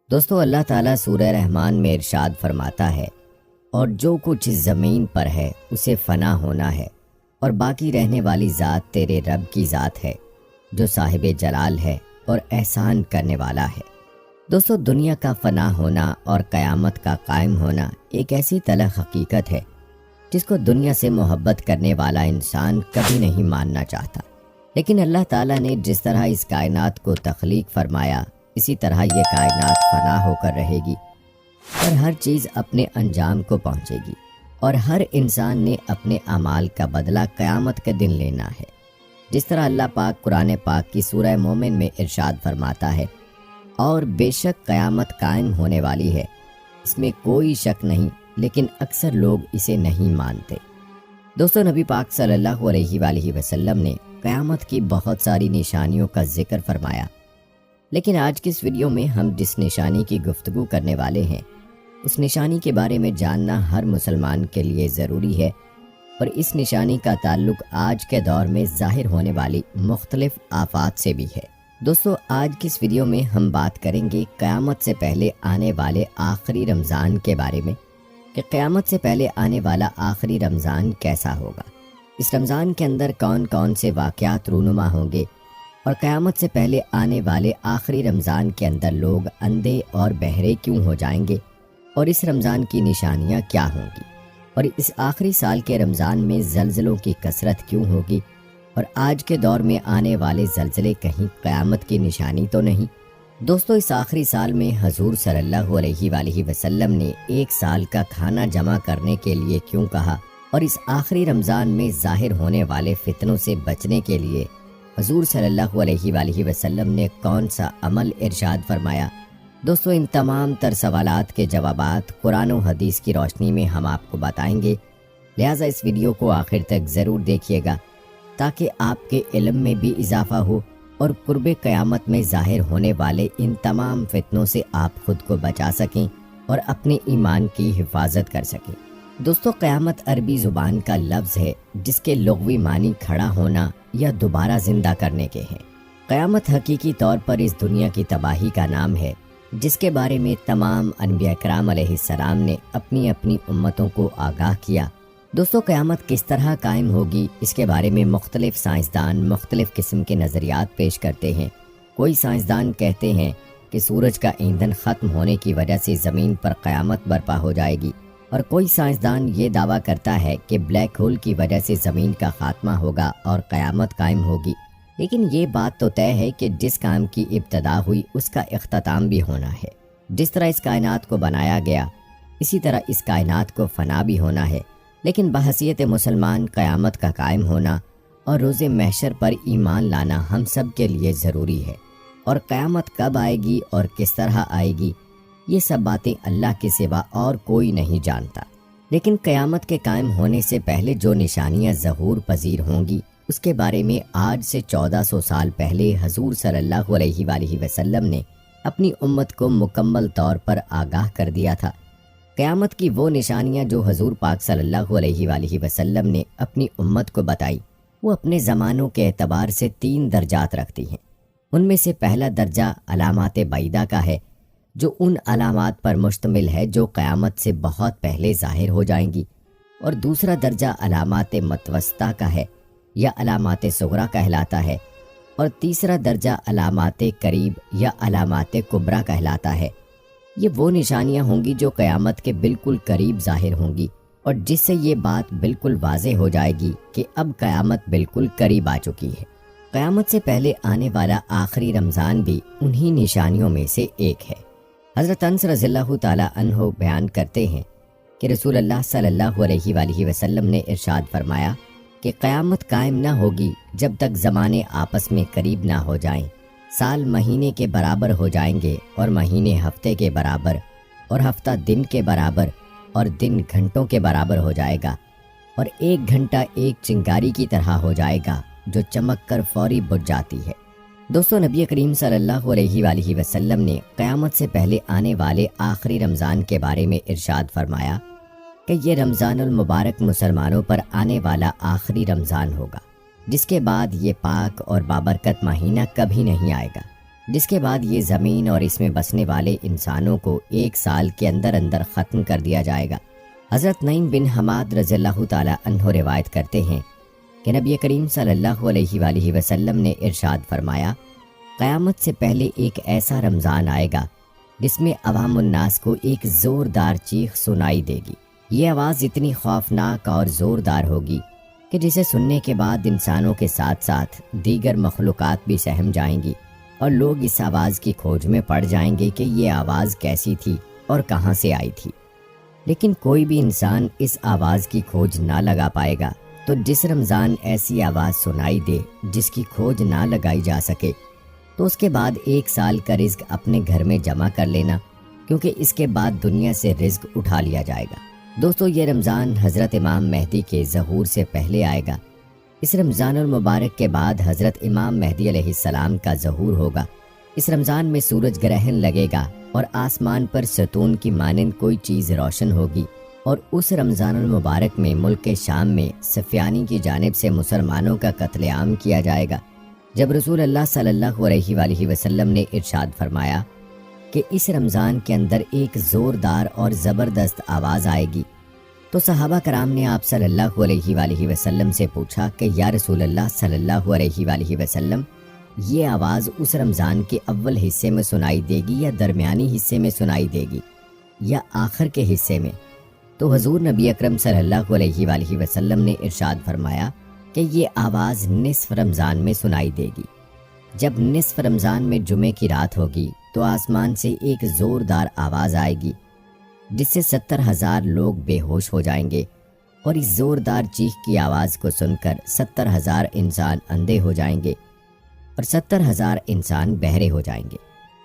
دوستو، اللہ تعالیٰ سورہ رحمان میں ارشاد فرماتا ہے، اور جو کچھ اس زمین پر ہے اسے فنا ہونا ہے، اور باقی رہنے والی ذات تیرے رب کی ذات ہے جو صاحب جلال ہے اور احسان کرنے والا ہے۔ دوستو، دنیا کا فنا ہونا اور قیامت کا قائم ہونا ایک ایسی تلخ حقیقت ہے جس کو دنیا سے محبت کرنے والا انسان کبھی نہیں ماننا چاہتا، لیکن اللہ تعالیٰ نے جس طرح اس کائنات کو تخلیق فرمایا اسی طرح یہ کائنات فنا ہو کر رہے گی اور ہر چیز اپنے انجام کو پہنچے گی، اور ہر انسان نے اپنے اعمال کا بدلہ قیامت کے دن لینا ہے۔ جس طرح اللہ پاک قرآن پاک کی سورہ مومن میں ارشاد فرماتا ہے، اور بے شک قیامت قائم ہونے والی ہے، اس میں کوئی شک نہیں، لیکن اکثر لوگ اسے نہیں مانتے۔ دوستو، نبی پاک صلی اللہ علیہ وآلہ وسلم نے قیامت کی بہت ساری نشانیوں کا ذکر فرمایا، لیکن آج کی اس ویڈیو میں ہم جس نشانی کی گفتگو کرنے والے ہیں اس نشانی کے بارے میں جاننا ہر مسلمان کے لیے ضروری ہے، اور اس نشانی کا تعلق آج کے دور میں ظاہر ہونے والی مختلف آفات سے بھی ہے۔ دوستو، آج کی اس ویڈیو میں ہم بات کریں گے قیامت سے پہلے آنے والے آخری رمضان کے بارے میں، کہ قیامت سے پہلے آنے والا آخری رمضان کیسا ہوگا، اس رمضان کے اندر کون کون سے واقعات رونما ہوں گے، اور قیامت سے پہلے آنے والے آخری رمضان کے اندر لوگ اندھے اور بہرے کیوں ہو جائیں گے، اور اس رمضان کی نشانیاں کیا ہوں گی، اور اس آخری سال کے رمضان میں زلزلوں کی کثرت کیوں ہوگی، اور آج کے دور میں آنے والے زلزلے کہیں قیامت کی نشانی تو نہیں۔ دوستو، اس آخری سال میں حضور صلی اللہ علیہ وآلہ وسلم نے ایک سال کا کھانا جمع کرنے کے لیے کیوں کہا، اور اس آخری رمضان میں ظاہر ہونے والے فتنوں سے بچنے کے لیے حضور صلی اللہ علیہ وآلہ وسلم نے کون سا عمل ارشاد فرمایا۔ دوستو، ان تمام تر سوالات کے جوابات قرآن و حدیث کی روشنی میں ہم آپ کو بتائیں گے، لہٰذا اس ویڈیو کو آخر تک ضرور دیکھیے گا تاکہ آپ کے علم میں بھی اضافہ ہو اور قرب قیامت میں ظاہر ہونے والے ان تمام فتنوں سے آپ خود کو بچا سکیں اور اپنے ایمان کی حفاظت کر سکیں۔ دوستو، قیامت عربی زبان کا لفظ ہے جس کے لغوی معنی کھڑا ہونا یا دوبارہ زندہ کرنے کے ہیں۔ قیامت حقیقی طور پر اس دنیا کی تباہی کا نام ہے جس کے بارے میں تمام انبیاء کرام علیہ السلام نے اپنی اپنی امتوں کو آگاہ کیا۔ دوستو، قیامت کس طرح قائم ہوگی اس کے بارے میں مختلف سائنسدان مختلف قسم کے نظریات پیش کرتے ہیں۔ کوئی سائنسدان کہتے ہیں کہ سورج کا ایندھن ختم ہونے کی وجہ سے زمین پر قیامت برپا ہو جائے گی، اور کوئی سائنسدان یہ دعویٰ کرتا ہے کہ بلیک ہول کی وجہ سے زمین کا خاتمہ ہوگا اور قیامت قائم ہوگی۔ لیکن یہ بات تو طے ہے کہ جس کام کی ابتدا ہوئی اس کا اختتام بھی ہونا ہے۔ جس طرح اس کائنات کو بنایا گیا اسی طرح اس کائنات کو فنا بھی ہونا ہے، لیکن بحیثیت مسلمان قیامت کا قائم ہونا اور روز محشر پر ایمان لانا ہم سب کے لیے ضروری ہے، اور قیامت کب آئے گی اور کس طرح آئے گی یہ سب باتیں اللہ کے سوا اور کوئی نہیں جانتا۔ لیکن قیامت کے قائم ہونے سے پہلے جو نشانیاں ظہور پذیر ہوں گی اس کے بارے میں آج سے 1400 سال پہلے حضور صلی اللہ علیہ وآلہ وسلم نے اپنی امت کو مکمل طور پر آگاہ کر دیا تھا۔ قیامت کی وہ نشانیاں جو حضور پاک صلی اللہ علیہ وآلہ وسلم نے اپنی امت کو بتائی وہ اپنے زمانوں کے اعتبار سے 3 درجات رکھتی ہیں۔ ان میں سے پہلا درجہ علامات بعیدہ کا ہے، جو ان علامات پر مشتمل ہے جو قیامت سے بہت پہلے ظاہر ہو جائیں گی، اور دوسرا درجہ علامات متوسطہ کا ہے یا علامات صغریٰ کہلاتا ہے، اور تیسرا درجہ علامات قریب یا علامات کبریٰ کہلاتا ہے۔ یہ وہ نشانیاں ہوں گی جو قیامت کے بالکل قریب ظاہر ہوں گی، اور جس سے یہ بات بالکل واضح ہو جائے گی کہ اب قیامت بالکل قریب آ چکی ہے۔ قیامت سے پہلے آنے والا آخری رمضان بھی انہی نشانیوں میں سے ایک ہے۔ حضرت انس رضی اللہ تعالیٰ عنہ بیان کرتے ہیں کہ رسول اللہ صلی اللہ علیہ وآلہ وسلم نے ارشاد فرمایا کہ قیامت قائم نہ ہوگی جب تک زمانے آپس میں قریب نہ ہو جائیں، سال مہینے کے برابر ہو جائیں گے، اور مہینے ہفتے کے برابر، اور ہفتہ دن کے برابر، اور دن گھنٹوں کے برابر ہو جائے گا، اور 1 گھنٹہ ایک چنگاری کی طرح ہو جائے گا جو چمک کر فوری بجھ جاتی ہے۔ دوستو، نبی کریم صلی اللہ علیہ وآلہ وسلم نے قیامت سے پہلے آنے والے آخری رمضان کے بارے میں ارشاد فرمایا کہ یہ رمضان المبارک مسلمانوں پر آنے والا آخری رمضان ہوگا، جس کے بعد یہ پاک اور بابرکت مہینہ کبھی نہیں آئے گا۔ جس کے بعد یہ زمین اور اس میں بسنے والے انسانوں کو 1 سال کے اندر اندر ختم کر دیا جائے گا۔ حضرت نعیم بن حماد رضی اللہ تعالی عنہ روایت کرتے ہیں کہ نبی کریم صلی اللہ علیہ وآلہ وسلم نے ارشاد فرمایا، قیامت سے پہلے ایک ایسا رمضان آئے گا جس میں عوام الناس کو ایک زوردار چیخ سنائی دے گی۔ یہ آواز اتنی خوفناک اور زوردار ہوگی کہ جسے سننے کے بعد انسانوں کے ساتھ ساتھ دیگر مخلوقات بھی سہم جائیں گی، اور لوگ اس آواز کی کھوج میں پڑ جائیں گے کہ یہ آواز کیسی تھی اور کہاں سے آئی تھی۔ لیکن کوئی بھی انسان اس آواز کی کھوج نہ لگا پائے گا۔ تو جس رمضان ایسی آواز سنائی دے جس کی کھوج نہ لگائی جا سکے، تو اس کے بعد 1 سال کا رزق اپنے گھر میں جمع کر لینا، کیونکہ اس کے بعد دنیا سے رزق اٹھا لیا جائے گا۔ دوستو، یہ رمضان حضرت امام مہدی کے ظہور سے پہلے آئے گا۔ اس رمضان المبارک کے بعد حضرت امام مہدی علیہ السلام کا ظہور ہوگا۔ اس رمضان میں سورج گرہن لگے گا اور آسمان پر ستون کی مانند کوئی چیز روشن ہوگی، اور اس رمضان المبارک میں ملک شام میں سفیانی کی جانب سے مسلمانوں کا قتل عام کیا جائے گا۔ جب رسول اللہ صلی اللہ علیہ وآلہ وسلم نے ارشاد فرمایا کہ اس رمضان کے اندر ایک زوردار اور زبردست آواز آئے گی، تو صحابہ کرام نے آپ صلی اللہ علیہ وآلہ وسلم سے پوچھا کہ یا رسول اللہ صلی اللہ علیہ وآلہ وسلم، یہ آواز اس رمضان کے اول حصے میں سنائی دے گی یا درمیانی حصے میں سنائی دے گی یا آخر کے حصے میں؟ تو حضور نبی اکرم صلی اللہ علیہ وآلہ وسلم نے ارشاد فرمایا کہ یہ آواز نصف رمضان میں سنائی دے گی۔ جب نصف رمضان میں جمعے کی رات ہوگی تو آسمان سے ایک زوردار آواز آئے گی جس سے 70,000 لوگ بے ہوش ہو جائیں گے، اور اس زوردار چیخ کی آواز کو سن کر 70,000 انسان اندھے ہو جائیں گے اور 70,000 انسان بہرے ہو جائیں گے۔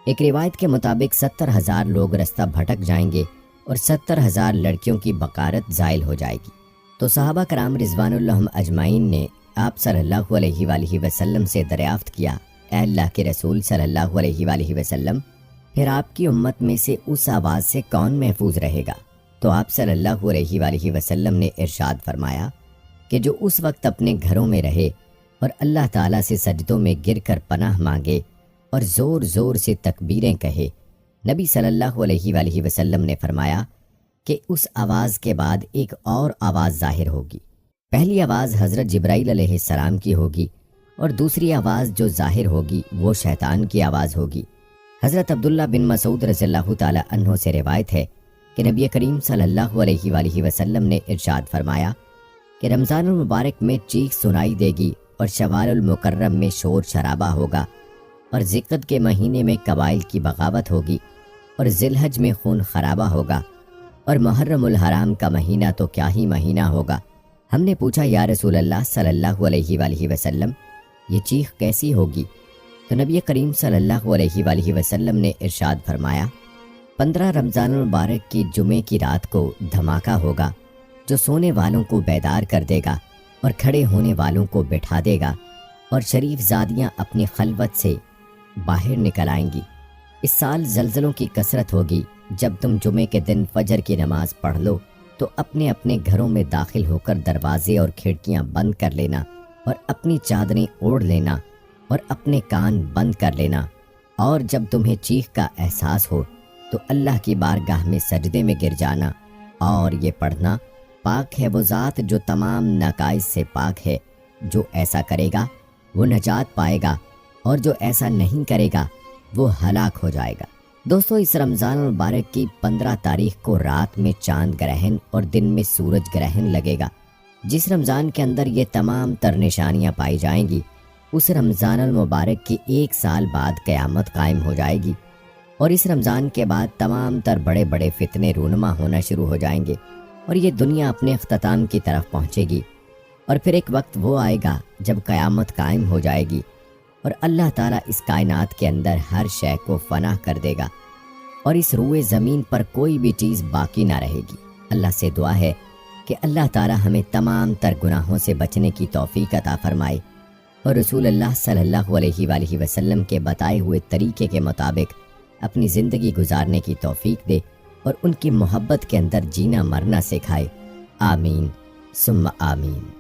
ایک روایت کے مطابق 70,000 لوگ رستہ بھٹک جائیں گے اور 70,000 لڑکیوں کی بکارت زائل ہو جائے گی۔ تو صحابہ کرام رضوان اللہ اجمعین نے آپ صلی اللہ علیہ وآلہ وسلم سے دریافت کیا، اے اللہ کے رسول صلی اللہ علیہ وآلہ وسلم، پھر آپ کی امت میں سے اس آواز سے کون محفوظ رہے گا؟ تو آپ صلی اللہ علیہ وآلہ وسلم نے ارشاد فرمایا کہ جو اس وقت اپنے گھروں میں رہے اور اللہ تعالیٰ سے سجدوں میں گر کر پناہ مانگے اور زور زور سے تکبیریں کہے۔ نبی صلی اللہ علیہ وآلہ وسلم نے فرمایا کہ اس آواز کے بعد ایک اور آواز ظاہر ہوگی۔ پہلی آواز حضرت جبرائیل علیہ السلام کی ہوگی، اور دوسری آواز جو ظاہر ہوگی وہ شیطان کی آواز ہوگی۔ حضرت عبداللہ بن مسعود رضی اللہ تعالی عنہ سے روایت ہے کہ نبی کریم صلی اللہ علیہ وآلہ وسلم نے ارشاد فرمایا کہ رمضان المبارک میں چیخ سنائی دے گی، اور شوال المکرم میں شور شرابہ ہوگا، اور ذقت کے مہینے میں قبائل کی بغاوت ہوگی، اور ذی الحج میں خون خرابہ ہوگا، اور محرم الحرام کا مہینہ تو کیا ہی مہینہ ہوگا۔ ہم نے پوچھا یا رسول اللہ صلی اللہ علیہ وآلہ وسلم، یہ چیخ کیسی ہوگی؟ تو نبی کریم صلی اللہ علیہ وآلہ وسلم نے ارشاد فرمایا، 15 رمضان المبارک کی جمعے کی رات کو دھماکہ ہوگا جو سونے والوں کو بیدار کر دے گا اور کھڑے ہونے والوں کو بٹھا دے گا، اور شریف زادیاں اپنی خلوت سے باہر نکل آئیں گی۔ اس سال زلزلوں کی کثرت ہوگی۔ جب تم جمعے کے دن فجر کی نماز پڑھ لو تو اپنے اپنے گھروں میں داخل ہو کر دروازے اور کھڑکیاں بند کر لینا، اور اپنی چادریں اوڑھ لینا، اور اپنے کان بند کر لینا، اور جب تمہیں چیخ کا احساس ہو تو اللہ کی بارگاہ میں سجدے میں گر جانا، اور یہ پڑھنا، پاک ہے وہ ذات جو تمام نقائص سے پاک ہے، جو ایسا کرے گا وہ نجات پائے گا، اور جو ایسا نہیں کرے گا وہ ہلاک ہو جائے گا۔ دوستو، اس رمضان المبارک کی 15 تاریخ کو رات میں چاند گرہن اور دن میں سورج گرہن لگے گا۔ جس رمضان کے اندر یہ تمام تر نشانیاں پائی جائیں گی، اس رمضان المبارک کی 1 سال بعد قیامت قائم ہو جائے گی، اور اس رمضان کے بعد تمام تر بڑے بڑے فتنے رونما ہونا شروع ہو جائیں گے، اور یہ دنیا اپنے اختتام کی طرف پہنچے گی۔ اور پھر ایک وقت وہ آئے گا جب قیامت قائم ہو جائے گی، اور اللہ تعالیٰ اس کائنات کے اندر ہر شے کو فنا کر دے گا، اور اس روئے زمین پر کوئی بھی چیز باقی نہ رہے گی۔ اللہ سے دعا ہے کہ اللہ تعالیٰ ہمیں تمام تر گناہوں سے بچنے کی توفیق عطا فرمائے، اور رسول اللہ صلی اللہ علیہ وآلہ وسلم کے بتائے ہوئے طریقے کے مطابق اپنی زندگی گزارنے کی توفیق دے، اور ان کی محبت کے اندر جینا مرنا سکھائے۔ آمین ثم آمین۔